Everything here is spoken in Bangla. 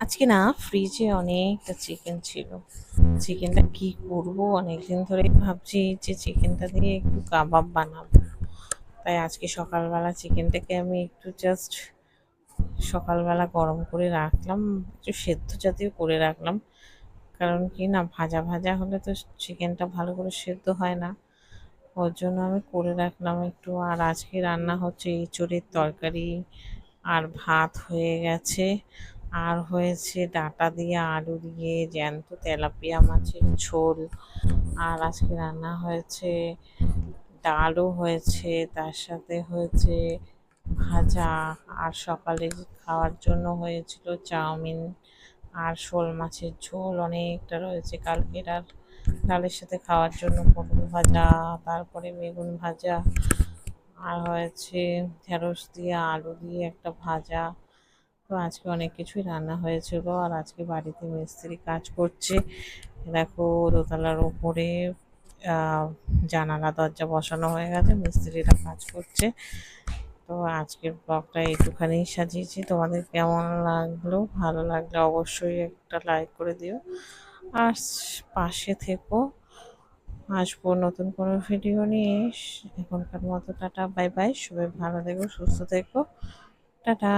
আজকে না ফ্রিজে অনেকটা চিকেন ছিল। চিকেনটা কি করব, অনেকদিন ধরে ভাবছি যে চিকেনটা দিয়ে একটু কাবাব বানাবো। তাই আজকে সকালবেলা চিকেনটাকে আমি একটু জাস্ট সকালবেলা গরম করে রাখলাম, একটু সেদ্ধ জাতীয় করে রাখলাম। কারণ কি না, ভাজা ভাজা হলে তো চিকেনটা ভালো করে সেদ্ধ হয় না। ওর জন্য আমি করে রাখলাম একটু। আর আজকে রান্না হচ্ছে এঁচোড়ের তরকারি, আর ভাত হয়ে গেছে, আর হয়েছে ডাঁটা দিয়ে আলু দিয়ে জ্যান্ত তেলাপিয়া মাছের ঝোল। আর আজকে রান্না হয়েছে ডালও হয়েছে, তার সাথে হয়েছে ভাজা। আর সকালে খাওয়ার জন্য হয়েছিল চাউমিন আর শোল মাছের ঝোল অনেকটা রয়েছে কালকের। আর ডালের সাথে খাওয়ার জন্য পটল ভাজা, তারপরে বেগুন ভাজা, আর হয়েছে ঢেঁড়স দিয়ে আলু দিয়ে একটা ভাজা। তো আজকে অনেক কিছুই রান্না হয়েছিল। আর আজকে বাড়িতে মিস্ত্রি কাজ করছে। দেখো, দোতলার উপরে আহ, জানালা দরজা বসানো হয়ে গেছে, মিস্ত্রিরা কাজ করছে। তো আজকের ব্লগটা একটুখানি সাজিয়েছি। তোমাদের কেমন লাগলো? ভালো লাগলে অবশ্যই একটা লাইক করে দিও, আর পাশে থেকো। আসবো নতুন কোনো ভিডিও নিয়ে। এখনকার মতো টাটা, বাই বাই। সবাই ভালো থেকো, সুস্থ থেকো, টাটা।